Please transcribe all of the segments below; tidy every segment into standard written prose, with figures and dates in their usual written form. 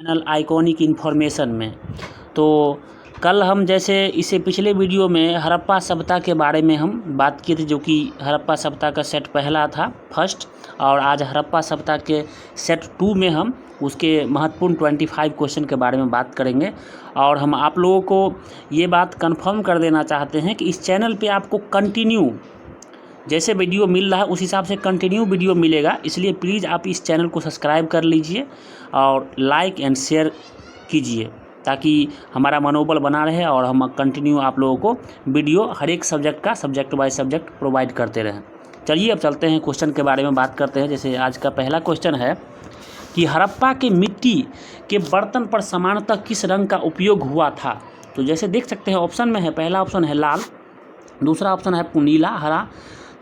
Channel iconic information में। तो कल हम जैसे इससे पिछले वीडियो में हड़प्पा सभ्यता के बारे में हम बात किए थे, जो कि हड़प्पा सभ्यता का सेट पहला था फर्स्ट, और आज हड़प्पा सभ्यता के सेट 2 में हम उसके महत्वपूर्ण 25 क्वेश्चन के बारे में बात करेंगे। और हम आप लोगों को ये बात कंफर्म कर देना चाहते हैं कि इस चैनल पे आपको कंटिन्यू जैसे वीडियो मिल रहा है उस हिसाब से कंटिन्यू वीडियो मिलेगा, इसलिए प्लीज़ आप इस चैनल को सब्सक्राइब कर लीजिए और लाइक एंड शेयर कीजिए ताकि हमारा मनोबल बना रहे और हम कंटिन्यू आप लोगों को वीडियो हर एक सब्जेक्ट का सब्जेक्ट बाय सब्जेक्ट प्रोवाइड करते रहें। चलिए अब चलते हैं क्वेश्चन के बारे में बात करते हैं। जैसे आज का पहला क्वेश्चन है कि हड़प्पा के मिट्टी के बर्तन पर सामान्यतः किस रंग का उपयोग हुआ था। तो जैसे देख सकते हैं ऑप्शन में है, पहला ऑप्शन है लाल, दूसरा ऑप्शन है आपको नीला हरा,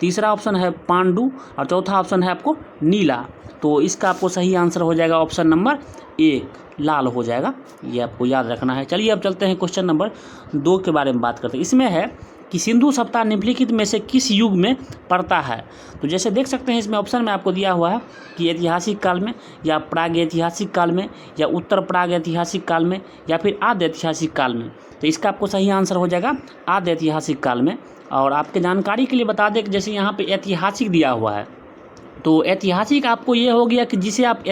तीसरा ऑप्शन है पांडु और चौथा ऑप्शन है आपको नीला। तो इसका आपको सही आंसर हो जाएगा ऑप्शन नंबर 1 लाल हो जाएगा, ये आपको याद रखना है। चलिए अब चलते हैं क्वेश्चन नंबर 2 के बारे में बात करते हैं। इसमें है कि सिंधु सभ्यता निम्नलिखित में से किस युग में पड़ता है। तो जैसे देख सकते हैं इसमें ऑप्शन में आपको दिया हुआ है कि ऐतिहासिक काल में या प्राग ऐतिहासिक काल में या उत्तर प्राग ऐतिहासिक काल में या फिर आद्य ऐतिहासिक काल में। तो इसका आपको सही आंसर हो जाएगा आद्य ऐतिहासिक काल में। और आपके जानकारी के लिए बता दें कि जैसे यहाँ पे ऐतिहासिक दिया हुआ है, तो ऐतिहासिक आपको ये हो गया कि जिसे आप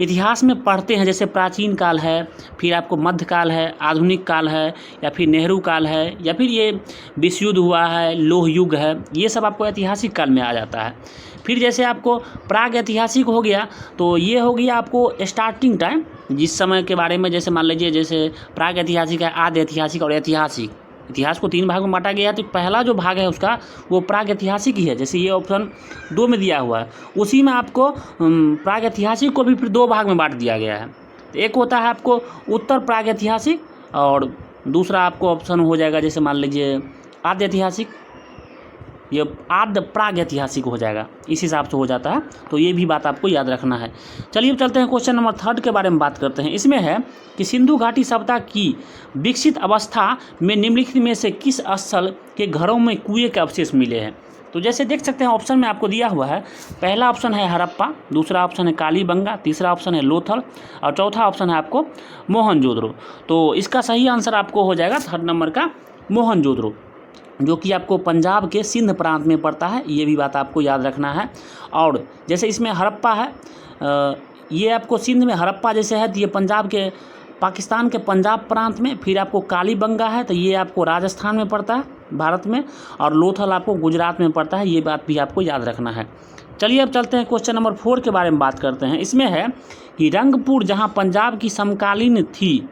इतिहास में पढ़ते हैं, जैसे प्राचीन काल है, फिर आपको मध्यकाल है, आधुनिक काल है, या फिर नेहरू काल है, या फिर ये विश्व युद्ध हुआ है, लोह युग है, ये सब आपको ऐतिहासिक काल में आ जाता है। फिर जैसे आपको प्राग ऐतिहासिक हो गया, तो ये हो गया आपको स्टार्टिंग टाइम, जिस समय के बारे में जैसे मान लीजिए जैसे प्राग ऐतिहासिक है, आद्य ऐतिहासिक और ऐतिहासिक। इतिहास को 3 भाग में बांटा गया है, तो पहला जो भाग है उसका वो प्राग ऐतिहासिक ही है। जैसे ये ऑप्शन 2 में दिया हुआ है, उसी में आपको प्राग ऐतिहासिक को भी फिर 2 भाग में बांट दिया गया है। तो एक होता है आपको उत्तर प्राग ऐतिहासिक और दूसरा आपको ऑप्शन हो जाएगा जैसे मान लीजिए आद्य ऐतिहासिक, ये आद्य प्राग ऐतिहासिक हो जाएगा, इस हिसाब से हो जाता है। तो ये भी बात आपको याद रखना है। चलिए अब चलते हैं क्वेश्चन नंबर 3 के बारे में बात करते हैं। इसमें है कि सिंधु घाटी सभ्यता की विकसित अवस्था में निम्नलिखित में से किस स्थल के घरों में कुएं के अवशेष मिले हैं। तो जैसे देख सकते हैं ऑप्शन में आपको दिया हुआ है, पहला ऑप्शन है हड़प्पा, दूसरा ऑप्शन है कालीबंगा, तीसरा ऑप्शन है लोथल और चौथा ऑप्शन है आपको मोहनजोदड़ो। तो इसका सही आंसर आपको हो जाएगा 3rd नंबर का मोहनजोदड़ो, जो कि आपको पंजाब के सिंध प्रांत में पड़ता है, ये भी बात आपको याद रखना है। और जैसे इसमें हड़प्पा है, ये आपको सिंध में हड़प्पा जैसे है, तो ये पंजाब के पाकिस्तान के पंजाब प्रांत में। फिर आपको कालीबंगा है, तो ये आपको राजस्थान में पड़ता है भारत में, और लोथल आपको गुजरात में पड़ता है, ये बात भी आपको याद रखना है। चलिए अब चलते हैं क्वेश्चन नंबर 4 के बारे में बात करते हैं। इसमें है कि रंगपुर जहाँ पंजाब की समकालीन थी,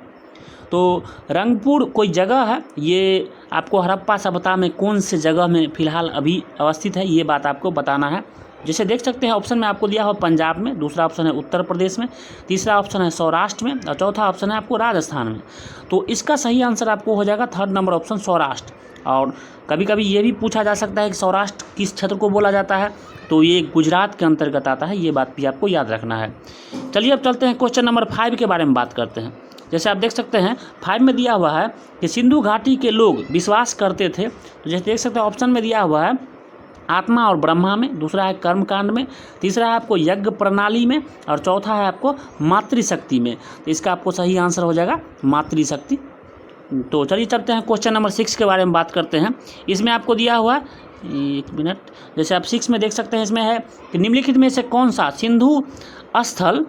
तो रंगपुर कोई जगह है, ये आपको हड़प्पा सभ्यता में कौन से जगह में फ़िलहाल अभी अवस्थित है, ये बात आपको बताना है। जैसे देख सकते हैं ऑप्शन में आपको दिया हुआ पंजाब में, दूसरा ऑप्शन है उत्तर प्रदेश में, तीसरा ऑप्शन है सौराष्ट्र में और चौथा ऑप्शन है आपको राजस्थान में। तो इसका सही आंसर आपको हो जाएगा 3rd नंबर ऑप्शन सौराष्ट्र। और कभी कभी ये भी पूछा जा सकता है कि सौराष्ट्र किस क्षेत्र को बोला जाता है, तो ये गुजरात के अंतर्गत आता है, ये बात भी आपको याद रखना है। चलिए अब चलते हैं क्वेश्चन नंबर 5 के बारे में बात करते हैं। जैसे आप देख सकते हैं 5 में दिया हुआ है कि सिंधु घाटी के लोग विश्वास करते थे। तो जैसे देख सकते हैं ऑप्शन में दिया हुआ है आत्मा और ब्रह्मा में, दूसरा है कर्मकांड में, तीसरा है आपको यज्ञ प्रणाली में और चौथा है आपको मातृशक्ति में। तो इसका आपको सही आंसर हो जाएगा मातृशक्ति। तो चलिए चलते हैं क्वेश्चन नंबर 6 के बारे में बात करते हैं। इसमें आपको दिया हुआ है, एक मिनट, जैसे आप 6 में देख सकते हैं इसमें है कि निम्नलिखित में से कौन सा सिंधु स्थल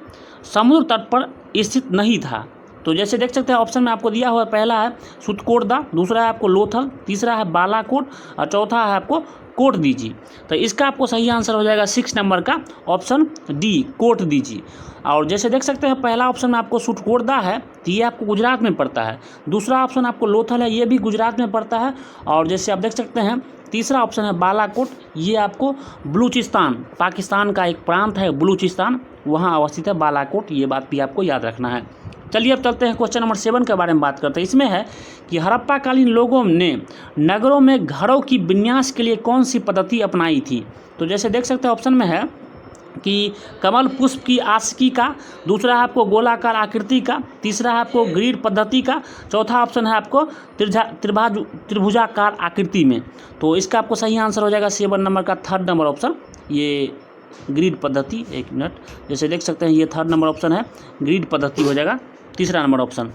समुद्र तट पर स्थित नहीं था। तो जैसे देख सकते हैं ऑप्शन में आपको दिया हुआ है, पहला है सुतकोटदा, दूसरा है आपको लोथल, तीसरा है बालाकोट और चौथा है आपको कोटदीजी। तो इसका आपको सही आंसर हो जाएगा 6 नंबर का ऑप्शन डी कोटदीजी। और जैसे देख सकते हैं पहला ऑप्शन में आपको सुतकोटदा है, तो ये आपको गुजरात में पड़ता है, दूसरा ऑप्शन आपको लोथल है, ये भी गुजरात में पड़ता है, और जैसे आप देख सकते हैं तीसरा ऑप्शन है बालाकोट, ये आपको बलूचिस्तान, पाकिस्तान का एक प्रांत है बलूचिस्तान, वहाँ अवस्थित है बालाकोट, ये बात भी आपको याद रखना है। चलिए अब चलते हैं क्वेश्चन नंबर 7 के बारे में बात करते हैं। इसमें है कि हड़प्पा कालीन लोगों ने नगरों में घरों की विन्यास के लिए कौन सी पद्धति अपनाई थी। तो जैसे देख सकते हैं ऑप्शन में है कि कमल पुष्प की आशिकी का, दूसरा है आपको गोलाकार आकृति का, तीसरा है आपको ग्रिड पद्धति का, चौथा ऑप्शन है आपको त्रिभुजाकार आकृति में। तो इसका आपको सही आंसर हो जाएगा 7 नंबर का 3rd नंबर ऑप्शन, ये ग्रिड पद्धति, एक मिनट, जैसे देख सकते हैं ये थर्ड नंबर ऑप्शन है, ग्रिड पद्धति हो जाएगा तीसरा नंबर ऑप्शन।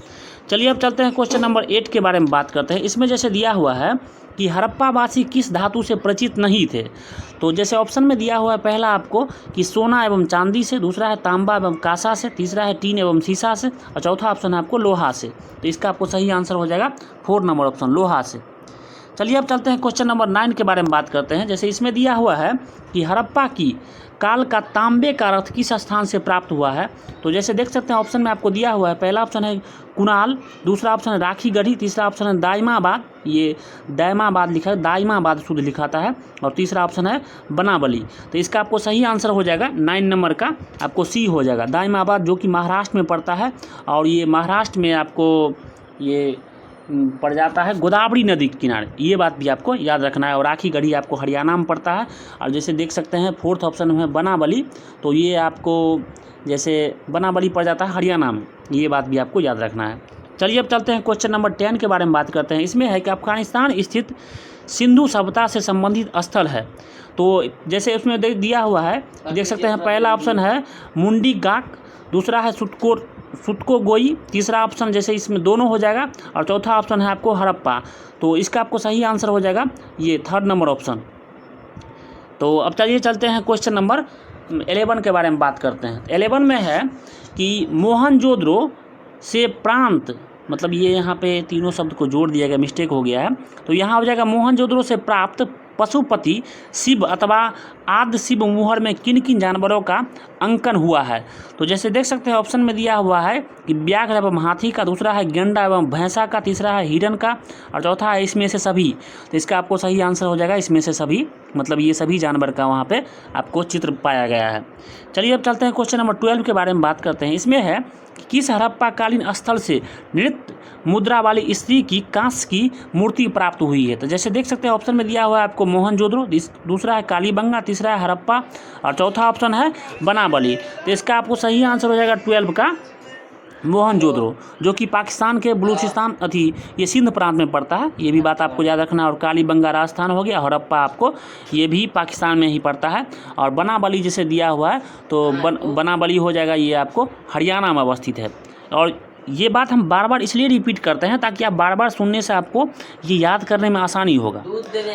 चलिए अब चलते हैं क्वेश्चन नंबर 8 के बारे में बात करते हैं। इसमें जैसे दिया हुआ है कि हड़प्पावासी किस धातु से परिचित नहीं थे, तो जैसे ऑप्शन में दिया हुआ है पहला आपको कि सोना एवं चांदी से, दूसरा है तांबा एवं कांसा से, तीसरा है टीन एवं शीशा से, और चौथा ऑप्शन है आपको लोहा से। तो इसका आपको सही आंसर हो जाएगा 4 नंबर ऑप्शन, लोहा से। चलिए अब चलते हैं क्वेश्चन नंबर 9 के बारे में बात करते हैं। जैसे इसमें दिया हुआ है कि हड़प्पा की काल का तांबे का रथ किस स्थान से प्राप्त हुआ है, तो जैसे देख सकते हैं ऑप्शन में आपको दिया हुआ है पहला ऑप्शन है कुणाल, दूसरा ऑप्शन है राखी गढ़ी, तीसरा ऑप्शन है दाइमाबाद, ये दाइमाबाद लिखा है, दाइमाबाद शुद्ध लिखाता है, और तीसरा ऑप्शन है बनावली। तो इसका आपको सही आंसर हो जाएगा 9 नंबर का आपको सी हो जाएगा, दाइमाबाद, जो कि महाराष्ट्र में पड़ता है, और ये महाराष्ट्र में आपको ये पड़ जाता है गोदावरी नदी के किनारे, ये बात भी आपको याद रखना है। और राखी गढ़ी आपको हरियाणा में पड़ता है, और जैसे देख सकते हैं फोर्थ ऑप्शन में बनावली, तो ये आपको जैसे बनावली पड़ जाता है हरियाणा में, ये बात भी आपको याद रखना है। चलिए अब चलते हैं क्वेश्चन नंबर 10 के बारे में बात करते हैं। इसमें है कि अफगानिस्तान स्थित सिंधु सभ्यता से संबंधित स्थल है, तो जैसे उसमें दिया हुआ है देख सकते हैं पहला ऑप्शन है मुंडी गाक, दूसरा है सुतकोगोई, तीसरा ऑप्शन जैसे इसमें दोनों हो जाएगा, और चौथा ऑप्शन है आपको हड़प्पा। तो इसका आपको सही आंसर हो जाएगा ये थर्ड नंबर ऑप्शन। तो अब चलिए चलते हैं क्वेश्चन नंबर 11 के बारे में बात करते हैं। 11 में है कि मोहनजोदड़ो से प्रांत, मतलब ये यहाँ पे तीनों शब्द को जोड़ दिया गया, मिस्टेक हो गया है, तो यहाँ हो जाएगा मोहनजोदड़ो से प्राप्त पशुपति शिव अथवा आदि शिव मुहर में किन किन जानवरों का अंकन हुआ है। तो जैसे देख सकते हैं ऑप्शन में दिया हुआ है कि व्याघ्र एवं हाथी का, दूसरा है गेंडा एवं भैंसा का, तीसरा है हिरन का, और चौथा है इसमें से सभी। तो इसका आपको सही आंसर हो जाएगा इसमें से सभी, मतलब ये सभी जानवर का वहाँ पे आपको चित्र पाया गया है। चलिए अब चलते हैं क्वेश्चन नंबर 12 के बारे में बात करते हैं। इसमें है कि किस हड़प्पाकालीन स्थल से नृत्य मुद्रा वाली स्त्री की कांस्य की मूर्ति प्राप्त हुई है। तो जैसे देख सकते हैं ऑप्शन में दिया हुआ है आपको मोहनजोदड़ो, दूसरा है कालीबंगा, तीसरा है हड़प्पा, और चौथा ऑप्शन है बनावली। तो इसका आपको सही आंसर हो जाएगा 12 का मोहनजोदड़ो, जो कि पाकिस्तान के बलूचिस्तान ये सिंध प्रांत में पड़ता है, ये भी बात आपको याद रखना है। और कालीबंगा राजस्थान हो गया, हड़प्पा आपको ये भी पाकिस्तान में ही पड़ता है, और बनावली जैसे दिया हुआ है तो बनावली हो जाएगा ये आपको हरियाणा में अवस्थित है। और ये बात हम बार बार इसलिए रिपीट करते हैं ताकि आप बार बार सुनने से आपको ये याद करने में आसानी होगा।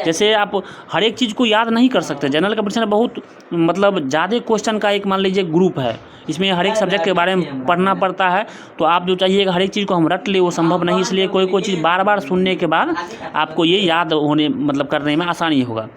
जैसे आप हर एक चीज़ को याद नहीं कर सकते, जनरल कंपटीशन में बहुत मतलब ज़्यादा क्वेश्चन का एक मान लीजिए ग्रुप है, इसमें हर एक सब्जेक्ट के बारे में पढ़ना पड़ता है, तो आप जो चाहिएगा हर एक चीज़ को हम रट ले वो संभव नहीं, इसलिए कोई चीज़ बार बार सुनने के बाद आपको ये याद होने मतलब करने में आसानी होगा।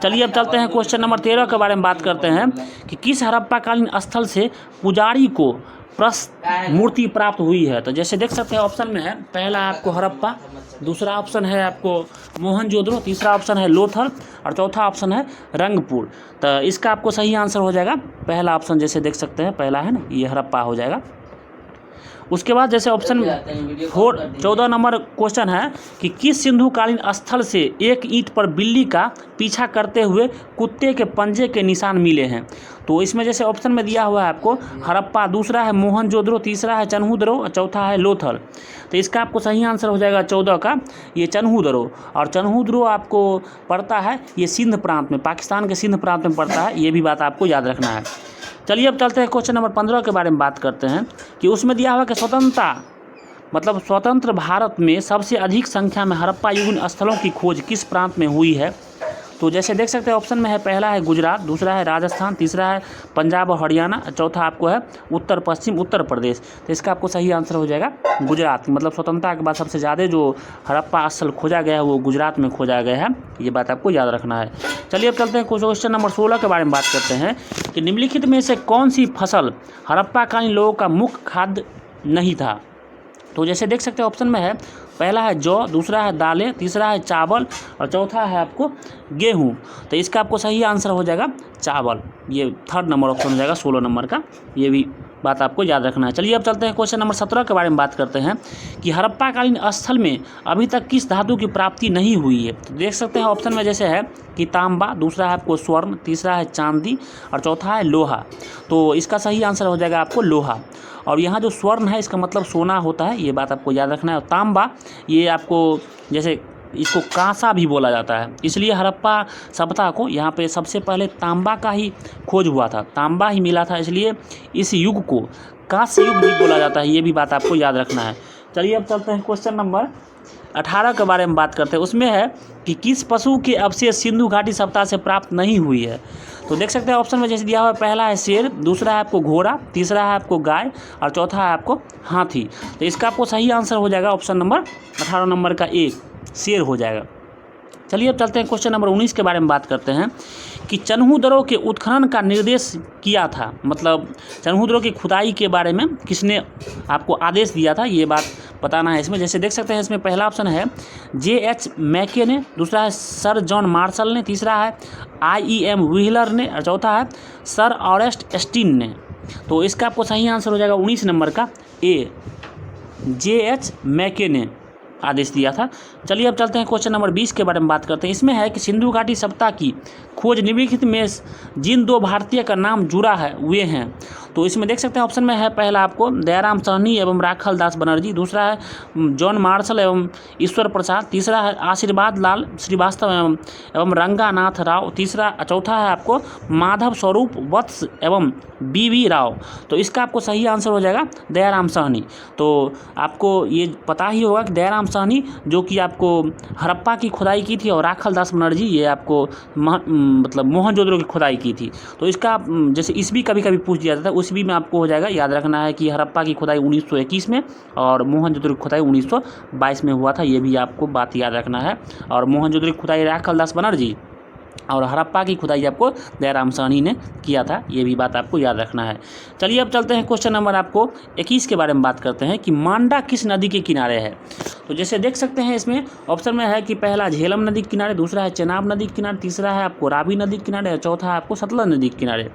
चलिए अब चलते हैं क्वेश्चन नंबर 13 के बारे में बात करते हैं कि किस हड़प्पाकालीन स्थल से पुजारी को मूर्ति प्राप्त हुई है। तो जैसे देख सकते हैं ऑप्शन में है पहला आपको हड़प्पा, दूसरा ऑप्शन है आपको मोहनजोदड़ो, तीसरा ऑप्शन है लोथल, और चौथा ऑप्शन है रंगपुर। तो इसका आपको सही आंसर हो जाएगा पहला ऑप्शन, जैसे देख सकते हैं पहला है ना, ये हड़प्पा हो जाएगा। उसके बाद जैसे ऑप्शन 14 नंबर क्वेश्चन है कि किस सिंधुकालीन स्थल से एक ईंट पर बिल्ली का पीछा करते हुए कुत्ते के पंजे के निशान मिले हैं। तो इसमें जैसे ऑप्शन में दिया हुआ है आपको हड़प्पा, दूसरा है मोहनजोदड़ो, तीसरा है चन्हूदड़ो, और चौथा है लोथल। तो इसका आपको सही आंसर हो जाएगा 14 का ये चन्हूदड़ो। और चन्हूदड़ो आपको पड़ता है ये सिंध प्रांत में, पाकिस्तान के सिंध प्रांत में पड़ता है, ये भी बात आपको याद रखना है। चलिए अब चलते हैं क्वेश्चन नंबर 15 के बारे में बात करते हैं कि उसमें दिया हुआ कि स्वतंत्र भारत में सबसे अधिक संख्या में हड़प्पा युगीन स्थलों की खोज किस प्रांत में हुई है। तो जैसे देख सकते हैं ऑप्शन में है पहला है गुजरात, दूसरा है राजस्थान, तीसरा है पंजाब और हरियाणा, चौथा आपको है उत्तर पश्चिम उत्तर प्रदेश। तो इसका आपको सही आंसर हो जाएगा गुजरात, मतलब स्वतंत्रता के बाद सबसे ज़्यादा जो हड़प्पा स्थल खोजा गया है वो गुजरात में खोजा गया है, ये बात आपको याद रखना है। चलिए अब चलते हैं क्वेश्चन नंबर 16 के बारे में बात करते हैं कि निम्नलिखित में से कौन सी फसल हड़प्पाकालीन लोगों का मुख्य खाद्य नहीं था। तो जैसे देख सकते हैं ऑप्शन में है पहला है जौ, दूसरा है दालें, तीसरा है चावल, और चौथा है आपको गेहूं। तो इसका आपको सही आंसर हो जाएगा चावल, ये थर्ड नंबर ऑप्शन हो जाएगा 16 नंबर का, ये भी बात आपको याद रखना है। चलिए अब चलते हैं क्वेश्चन नंबर 17 के बारे में बात करते हैं कि हड़प्पाकालीन स्थल में अभी तक किस धातु की प्राप्ति नहीं हुई है। तो देख सकते हैं ऑप्शन में जैसे है कि तांबा, दूसरा है आपको स्वर्ण, तीसरा है चांदी, और चौथा है लोहा। तो इसका सही आंसर हो जाएगा आपको लोहा। और यहाँ जो स्वर्ण है इसका मतलब सोना होता है, ये बात आपको याद रखना है। और तांबा ये आपको जैसे इसको कांसा भी बोला जाता है। इसलिए हड़प्पा सभ्यता को यहाँ पे सबसे पहले तांबा का ही खोज हुआ था, तांबा ही मिला था, इसलिए इस युग को कांस्य युग भी बोला जाता है। ये भी बात आपको याद रखना है। चलिए अब चलते हैं क्वेश्चन नंबर 18 के बारे में बात करते हैं। उसमें है कि किस पशु के अवशेष सिंधु घाटी सभ्यता से प्राप्त नहीं हुई है। तो देख सकते हैं ऑप्शन में जैसे दिया हुआ है, पहला है शेर, दूसरा है आपको घोड़ा, तीसरा है आपको गाय और चौथा है आपको हाथी। तो इसका आपको सही आंसर हो जाएगा ऑप्शन नंबर 18 नंबर का ए, शेर हो जाएगा। चलिए अब चलते हैं क्वेश्चन नंबर 19 के बारे में बात करते हैं कि चन्हू के उत्खनन का निर्देश किया था, मतलब चन्हू की खुदाई के बारे में किसने आपको आदेश दिया था, ये बात बताना है इसमें। जैसे देख सकते हैं इसमें पहला ऑप्शन है J.H. मैके ने, दूसरा है सर जॉन मार्शल ने, तीसरा है I.E.M. व्हीलर ने और चौथा है सर ऑरेस्ट स्टीन ने। तो इसका आपको सही आंसर हो जाएगा 19 नंबर का ए, J.H. मैके ने आदेश दिया था। चलिए अब चलते हैं क्वेश्चन नंबर 20 के बारे में बात करते हैं। इसमें है कि सिंधु घाटी सभ्यता की खोज निम्नलिखित में जिन दो भारतीय का नाम जुड़ा है वे हैं। तो इसमें देख सकते हैं ऑप्शन में है पहला आपको दयाराम साहनी एवं राखल दास बनर्जी, दूसरा है जॉन मार्शल एवं ईश्वर प्रसाद, तीसरा है आशीर्वाद लाल श्रीवास्तव एवं रंगानाथ राव, चौथा है आपको माधव स्वरूप वत्स एवं B.V. राव। तो इसका आपको सही आंसर हो जाएगा दयाराम साहनी। तो आपको ये पता ही होगा कि दयाराम साहनी जो कि आपको हड़प्पा की खुदाई की थी और राखल दास बनर्जी ये आपको मतलब मोहनजोदड़ो की खुदाई की थी। तो इसका जैसे ईस्वी कभी कभी पूछ दिया जाता है, ईस्वी में आपको हो जाएगा, याद रखना है कि हड़प्पा की खुदाई 1921 में और मोहनजोदड़ो की खुदाई 1922 में हुआ था, ये भी आपको बात याद रखना है। और मोहनजोदड़ो की खुदाई राखल दास बनर्जी और हड़प्पा की खुदाई आपको दयाराम साहनी ने किया था, ये भी बात आपको याद रखना है। चलिए अब चलते हैं क्वेश्चन नंबर आपको 21 के बारे में बात करते हैं कि मांडा किस नदी के किनारे है। तो जैसे देख सकते हैं इसमें ऑप्शन में है कि पहला झेलम नदी के किनारे, दूसरा है चेनाब नदी के किनारे, तीसरा है आपको रावी नदी के किनारे और चौथा है आपको सतलज नदी के किनारे।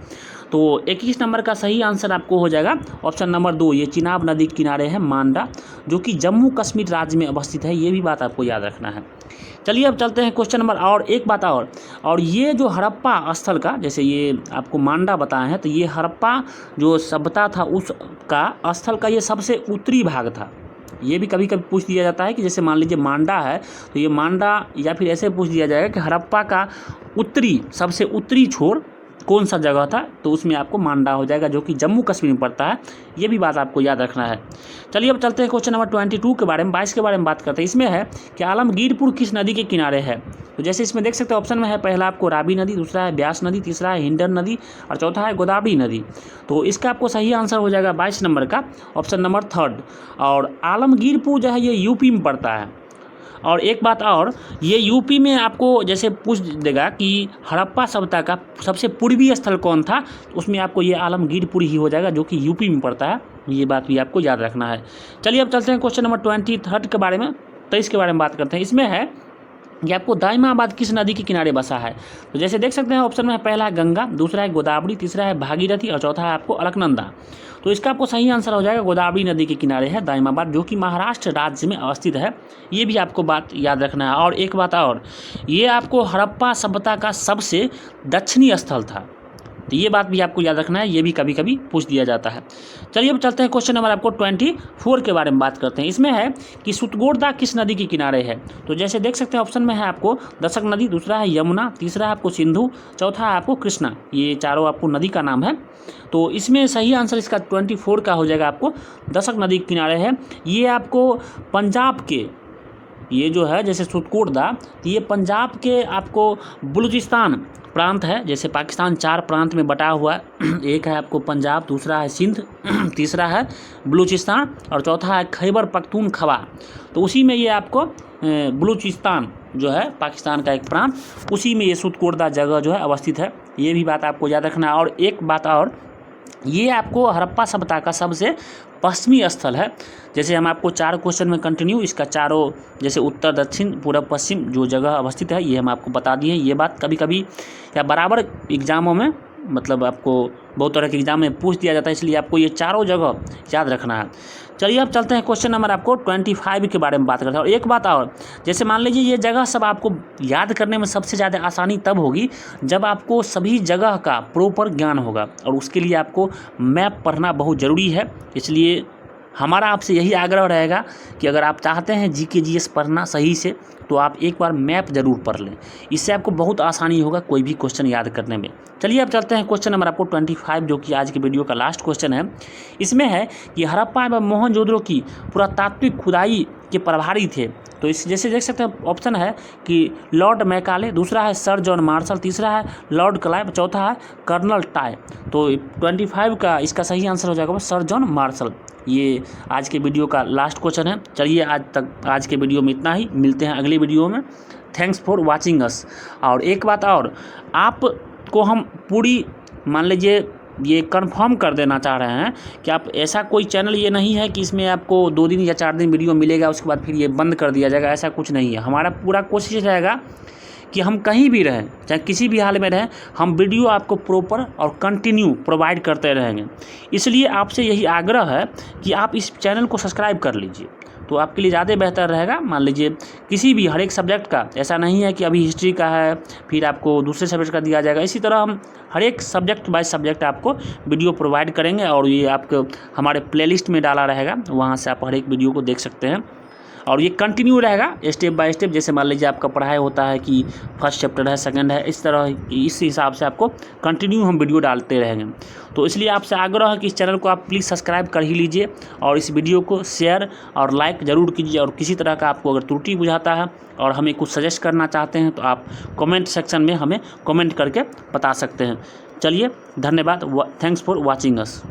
तो 21 नंबर का सही आंसर आपको हो जाएगा ऑप्शन नंबर 2, ये चिनाब नदी के किनारे है मांडा, जो कि जम्मू कश्मीर राज्य में अवस्थित है, ये भी बात आपको याद रखना है। चलिए अब चलते हैं क्वेश्चन नंबर और एक बात और ये जो हड़प्पा स्थल का, जैसे ये आपको मांडा बताए हैं, तो ये हड़प्पा जो सभ्यता था उसका स्थल का ये सबसे उत्तरी भाग था। ये भी कभी कभी पूछ दिया जाता है कि जैसे मान लीजिए मांडा है तो ये मांडा, या फिर ऐसे पूछ दिया जाएगा कि हड़प्पा का सबसे उत्तरी छोर कौन सा जगह था, तो उसमें आपको मांडा हो जाएगा, जो कि जम्मू कश्मीर में पड़ता है, ये भी बात आपको याद रखना है। चलिए अब चलते हैं क्वेश्चन नंबर 22 के बारे में 22 के बारे में बात करते हैं। इसमें है कि आलमगीरपुर किस नदी के किनारे है। तो जैसे इसमें देख सकते हैं ऑप्शन में है पहला आपको रावी नदी, दूसरा है ब्यास नदी, तीसरा है हिंडन नदी और चौथा है गोदावरी नदी। तो इसका आपको सही आंसर हो जाएगा 22 नंबर का ऑप्शन नंबर 3। और आलमगीरपुर जो है ये यूपी में पड़ता है। और एक बात और, ये यूपी में आपको जैसे पूछ देगा कि हड़प्पा सभ्यता का सबसे पूर्वी स्थल कौन था, उसमें आपको ये आलमगीरपुर ही हो जाएगा, जो कि यूपी में पड़ता है, ये बात भी आपको याद रखना है। चलिए अब चलते हैं क्वेश्चन नंबर 23 के बारे में, 23 के बारे में बात करते हैं। इसमें है कि आपको दाइमाबाद किस नदी के किनारे बसा है। तो जैसे देख सकते हैं ऑप्शन में पहला है गंगा, दूसरा है गोदावरी, तीसरा है भागीरथी और चौथा है आपको अलकनंदा। तो इसका आपको सही आंसर हो जाएगा गोदावरी नदी के किनारे है दाइमाबाद, जो कि महाराष्ट्र राज्य में अवस्थित है, ये भी आपको बात याद रखना है। और एक बात और, ये आपको हड़प्पा सभ्यता का सबसे दक्षिणी स्थल था, तो ये बात भी आपको याद रखना है, ये भी कभी कभी पूछ दिया जाता है। चलिए अब चलते हैं क्वेश्चन नंबर आपको 24 के बारे में बात करते हैं। इसमें है कि सुतगोरदा किस नदी के किनारे है। तो जैसे देख सकते हैं ऑप्शन में है आपको दशक नदी, दूसरा है यमुना, तीसरा है आपको सिंधु, चौथा है आपको कृष्णा, ये चारों आपको नदी का नाम है। तो इसमें सही आंसर इसका 24 का हो जाएगा आपको दशक नदी के किनारे है। ये आपको पंजाब के, ये जो है जैसे सुतगोरदा, ये पंजाब के आपको बलूचिस्तान प्रांत है, जैसे पाकिस्तान 4 प्रांत में बटा हुआ है, एक है आपको पंजाब, दूसरा है सिंध, तीसरा है बलूचिस्तान और चौथा है खैबर पख्तूनख्वा। तो उसी में ये आपको बलूचिस्तान जो है पाकिस्तान का एक प्रांत, उसी में ये सुतगोरदा जगह जो है अवस्थित है, ये भी बात आपको याद रखना है। और एक बात और, ये आपको हड़प्पा सभ्यता का सबसे पश्चिमी स्थल है। जैसे हम आपको 4 क्वेश्चन में कंटिन्यू इसका चारों, जैसे उत्तर दक्षिण पूर्व पश्चिम जो जगह अवस्थित है, ये हम आपको बता दिए। ये बात कभी कभी या बराबर एग्जामों में, मतलब आपको बहुत तरह के एग्जाम में पूछ दिया जाता है, इसलिए आपको ये चारों जगह याद रखना है। चलिए अब चलते हैं क्वेश्चन नंबर आपको 25 के बारे में बात करते हैं। और एक बात और, जैसे मान लीजिए ये जगह सब आपको याद करने में सबसे ज़्यादा आसानी तब होगी जब आपको सभी जगह का प्रॉपर ज्ञान होगा, और उसके लिए आपको मैप पढ़ना बहुत ज़रूरी है। इसलिए हमारा आपसे यही आग्रह रहेगा कि अगर आप चाहते हैं जीके जीएस पढ़ना सही से, तो आप एक बार मैप ज़रूर पढ़ लें। इससे आपको बहुत आसानी होगा कोई भी क्वेश्चन याद करने में। चलिए अब चलते हैं क्वेश्चन नंबर आपको 25, जो कि आज के वीडियो का लास्ट क्वेश्चन है। इसमें है कि हड़प्पा एवं मोहनजोदड़ो की पुरातात्विक खुदाई के प्रभारी थे। तो इस जैसे देख सकते हैं ऑप्शन है कि लॉर्ड मैकाले, दूसरा है सर जॉन मार्शल, तीसरा है लॉर्ड क्लाइव, चौथा है कर्नल टाई। तो 25 का इसका सही आंसर हो जाएगा सर जॉन मार्शल। ये आज के वीडियो का लास्ट क्वेश्चन है। चलिए आज के वीडियो में इतना ही, मिलते हैं अगले वीडियो में। Thanks for watching us. और एक बात और, आपको हम पूरी मान लीजिए ये कंफर्म कर देना चाह रहे हैं कि आप ऐसा कोई चैनल ये नहीं है कि इसमें आपको 2 दिन या 4 दिन वीडियो मिलेगा उसके बाद फिर ये बंद कर दिया जाएगा, ऐसा कुछ नहीं है। हमारा पूरा कोशिश रहेगा कि हम कहीं भी रहें, चाहे किसी भी हाल में रहें, हम वीडियो आपको प्रॉपर और कंटिन्यू प्रोवाइड करते रहेंगे। इसलिए आपसे यही आग्रह है कि आप इस चैनल को सब्सक्राइब कर लीजिए, तो आपके लिए ज़्यादा बेहतर रहेगा। मान लीजिए किसी भी हर एक सब्जेक्ट का, ऐसा नहीं है कि अभी हिस्ट्री का है फिर आपको दूसरे सब्जेक्ट का दिया जाएगा। इसी तरह हम हर एक सब्जेक्ट बाय सब्जेक्ट आपको वीडियो प्रोवाइड करेंगे और ये आपको हमारे प्लेलिस्ट में डाला रहेगा, वहाँ से आप हर एक वीडियो को देख सकते हैं। और ये कंटिन्यू रहेगा स्टेप बाय स्टेप। जैसे मान लीजिए आपका पढ़ाई होता है कि फर्स्ट चैप्टर है, सेकंड है, इस तरह इस हिसाब से आपको कंटिन्यू हम वीडियो डालते रहेंगे। तो इसलिए आपसे आग्रह है कि इस चैनल को आप प्लीज़ सब्सक्राइब कर ही लीजिए और इस वीडियो को शेयर और लाइक ज़रूर कीजिए। और किसी तरह का आपको अगर त्रुटि बुझाता है और हमें कुछ सजेस्ट करना चाहते हैं तो आप कमेंट सेक्शन में हमें कमेंट करके बता सकते हैं। चलिए धन्यवाद। Thanks for watching us.